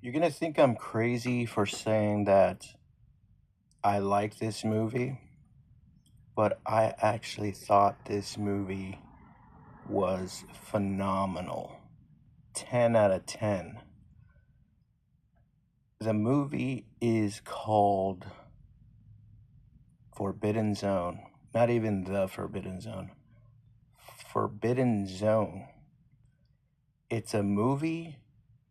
You're gonna think I'm crazy for saying that I like this movie, but I actually thought this movie was phenomenal. 10 out of 10. The movie is called Forbidden Zone. Not even The Forbidden Zone. Forbidden Zone. It's a movie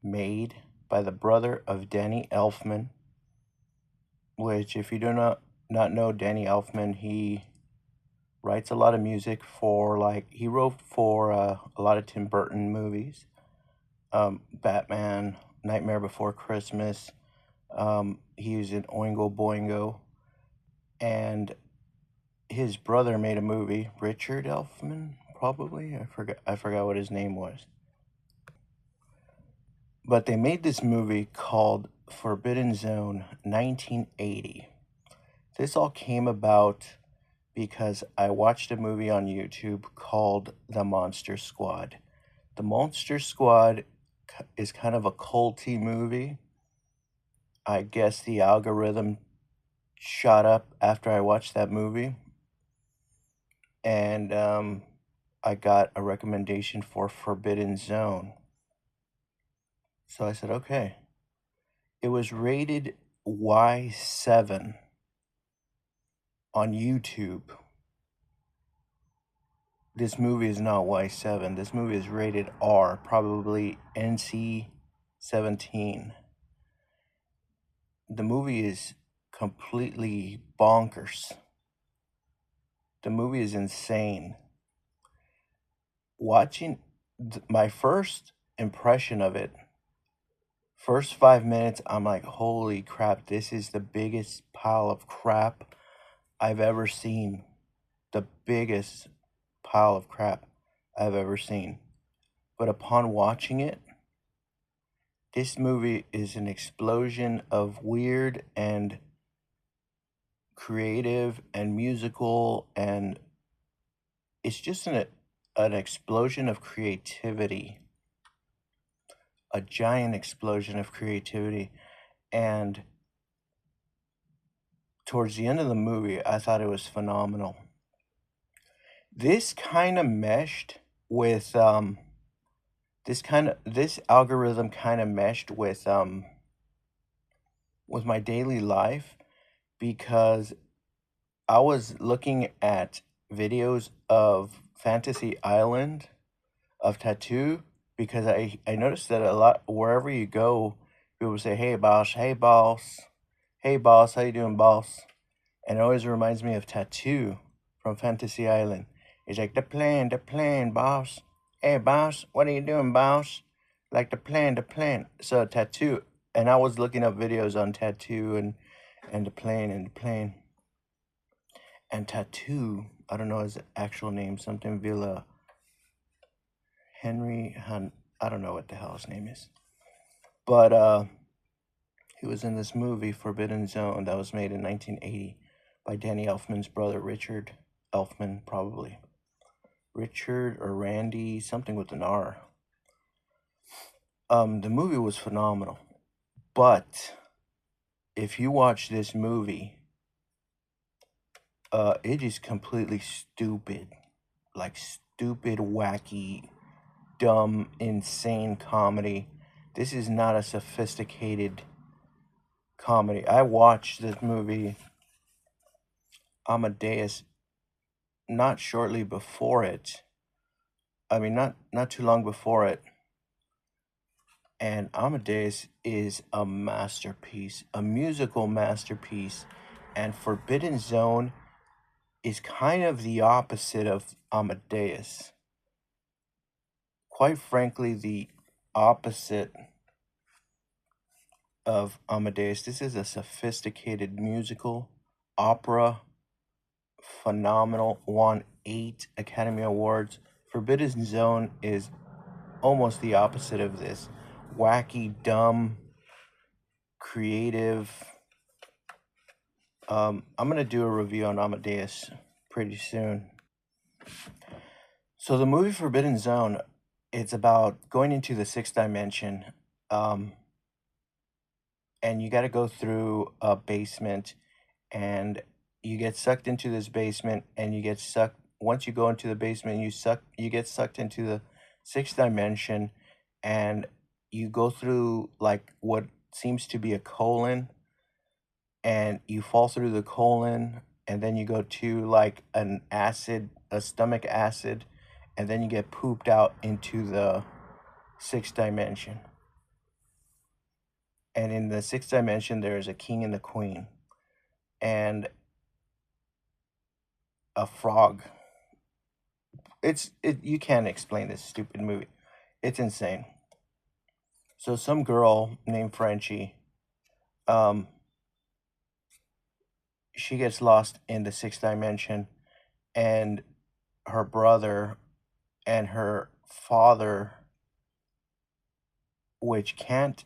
made by the brother of Danny Elfman, which, if you do not know Danny Elfman, he writes a lot of music for, like, he wrote for a lot of Tim Burton movies, Batman, Nightmare Before Christmas. He was in Oingo Boingo, and his brother made a movie, Richard Elfman, probably. I forgot what his name was. But they made this movie called Forbidden Zone 1980. This all came about because I watched a movie on YouTube called The Monster Squad. The Monster Squad is kind of a culty movie. I guess the algorithm shot up after I watched that movie, and I got a recommendation for Forbidden Zone. So I said, okay. It was rated Y7 on YouTube. This movie is not Y7. This movie is rated R, probably NC-17. The movie is completely bonkers. The movie is insane. Watching my first impression of it, first 5 minutes, I'm like, holy crap, this is the biggest pile of crap I've ever seen. The biggest pile of crap I've ever seen. But upon watching it, this movie is an explosion of weird and creative and musical, and it's just an explosion of creativity, a giant explosion of creativity. And towards the end of the movie, I thought it was phenomenal. This kind of meshed with this algorithm kind of meshed with my daily life, because I was looking at videos of Fantasy Island, of Tattoo, because I noticed that a lot, wherever you go, people say, hey boss, hey boss, hey boss, how you doing, boss? And it always reminds me of Tattoo from Fantasy Island. It's like, the plan, boss. Hey boss, what are you doing, boss? Like, the plan. So Tattoo, and I was looking up videos on Tattoo and the plane. And Tattoo, I don't know his actual name, something Villa Henry Hunt. I don't know what the hell his name is. But he was in this movie, Forbidden Zone, that was made in 1980 by Danny Elfman's brother, Richard Elfman, probably. Richard or Randy, something with an R. The movie was phenomenal. But if you watch this movie, it is completely stupid. Like, stupid, wacky, dumb, insane comedy. This is not a sophisticated comedy. I watched this movie, Amadeus, not shortly before it. I mean, not too long before it. And Amadeus is a masterpiece, a musical masterpiece. And Forbidden Zone is kind of the opposite of Amadeus. Quite frankly, the opposite of Amadeus. This is a sophisticated musical opera, phenomenal, won 8 Academy Awards. Forbidden Zone is almost the opposite of this. Wacky, dumb, creative. I'm gonna do a review on Amadeus pretty soon. So the movie Forbidden Zone, it's about going into the sixth dimension. Um, and you got to go through a basement, and you get sucked into this basement, and you get sucked. Once you go into the basement, you get sucked into the sixth dimension, and you go through like what seems to be a colon, and you fall through the colon, and then you go to like a stomach acid, and then you get pooped out into the sixth dimension. And in the sixth dimension, there is a king and the queen, and a frog. You can't explain this stupid movie. It's insane. So some girl named Frenchie, um, she gets lost in the sixth dimension, and her brother and her father, which can't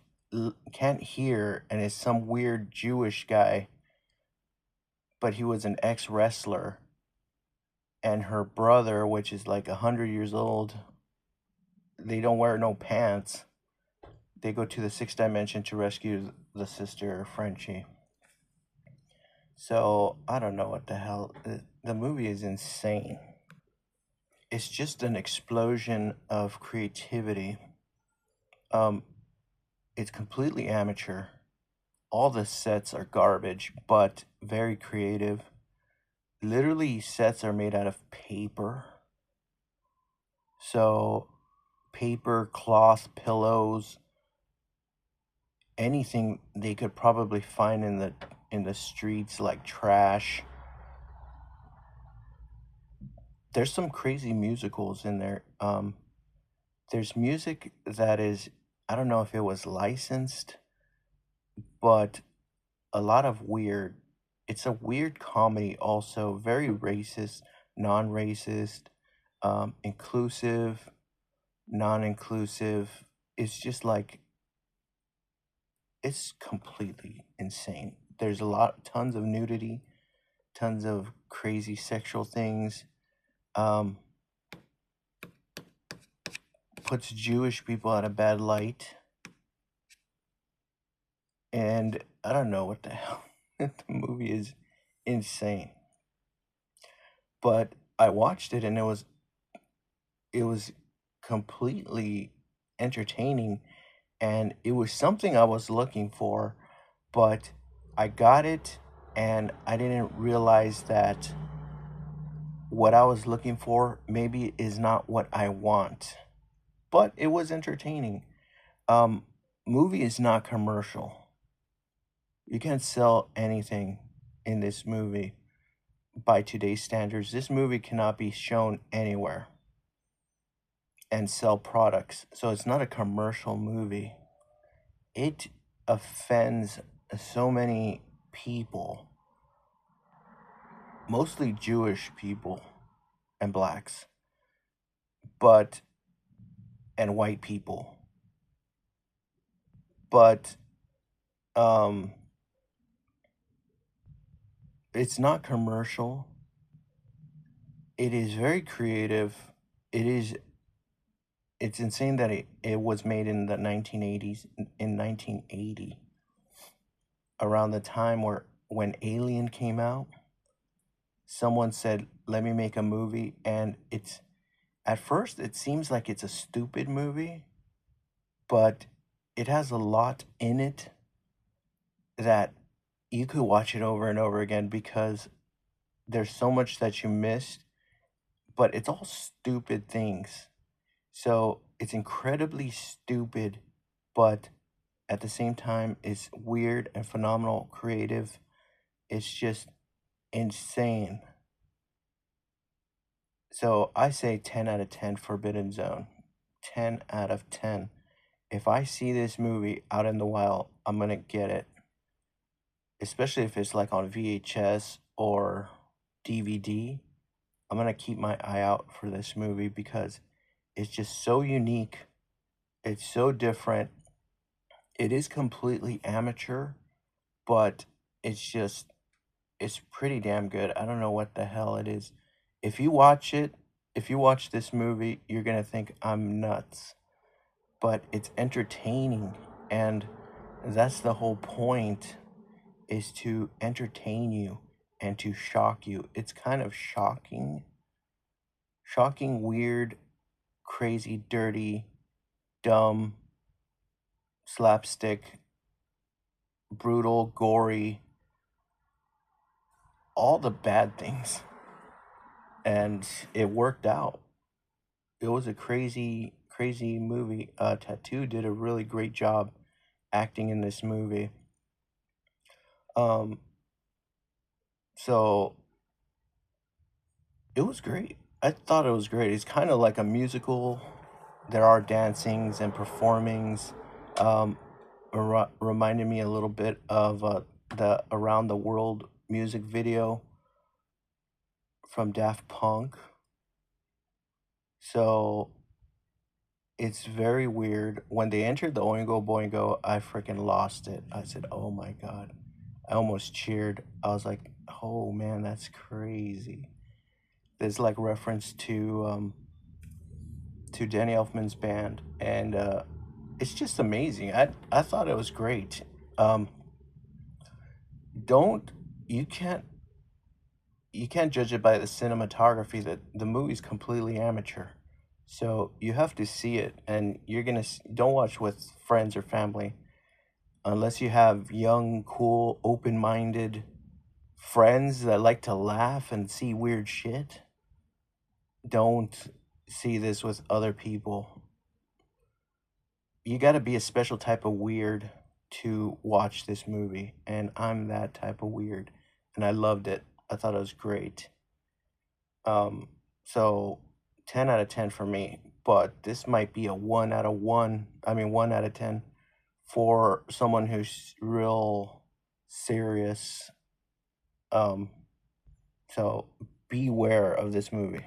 hear and is some weird Jewish guy, but he was an ex wrestler, and her brother, which is like 100 years old, they don't wear no pants. They go to the sixth dimension to rescue the sister Frenchie. So I don't know what the hell. The movie is insane. It's just an explosion of creativity. Um, it's completely amateur. All the sets are garbage, but very creative. Literally, sets are made out of paper. So, paper, cloth, pillows, anything they could probably find in the streets, like trash. There's some crazy musicals in there. There's music that is, I don't know if it was licensed, but a lot of weird. It's a weird comedy, also very racist, non-racist, inclusive, non-inclusive. It's just like it's completely insane. There's tons of nudity, tons of crazy sexual things. Um, puts Jewish people at a bad light, and I don't know what the hell. The movie is insane, but I watched it and it was completely entertaining, and it was something I was looking for, but I got it, and I didn't realize that what I was looking for maybe is not what I want. But it was entertaining. Um, movie is not commercial. You can't sell anything in this movie by today's standards. This movie cannot be shown anywhere and sell products. So it's not a commercial movie. It offends so many people, mostly Jewish people and blacks, but and white people. But um it's not commercial. It is very creative. It is it's insane that it was made in the 1980s, in 1980, around the time when Alien came out. Someone said, "Let me make a movie," and it's at first it seems like it's a stupid movie, but it has a lot in it that you could watch it over and over again because there's so much that you missed, but it's all stupid things. So it's incredibly stupid, but at the same time, it's weird and phenomenal, creative. It's just insane. So I say 10 out of 10 Forbidden Zone. 10 out of 10. If I see this movie out in the wild, I'm going to get it. Especially if it's like on VHS or DVD. I'm going to keep my eye out for this movie because it's just so unique. It's so different. It is completely amateur, but it's it's pretty damn good. I don't know what the hell it is. If you watch it, if you watch this movie, you're gonna think I'm nuts. But it's entertaining, and That's the whole point, is to entertain you and to shock you. It's kind of shocking, weird, crazy, dirty, dumb, slapstick, brutal, gory, all the bad things. And it worked out. It was a crazy movie. Tattoo did a really great job acting in this movie. Um, so it was great. I thought it was great. It's kind of like a musical. There are dancings and performings. Um, reminded me a little bit of the Around the World music video from Daft Punk. So it's very weird. When they entered the Oingo Boingo, I freaking lost it. I said, "Oh my God." I almost cheered. I was like, "Oh man, that's crazy." There's like reference to Danny Elfman's band, and it's just amazing. I thought it was great. Um, don't you can't you can't judge it by the cinematography. That the movie's completely amateur, so you have to see it, and don't watch with friends or family unless you have young, cool, open-minded friends that like to laugh and see weird shit. Don't see this with other people. You got to be a special type of weird to watch this movie, and I'm that type of weird, and I loved it. I thought it was great. Um, so 10 out of 10 for me, but this might be a 1 out of 1. I mean, 1 out of 10 for someone who's real serious. Um, so beware of this movie.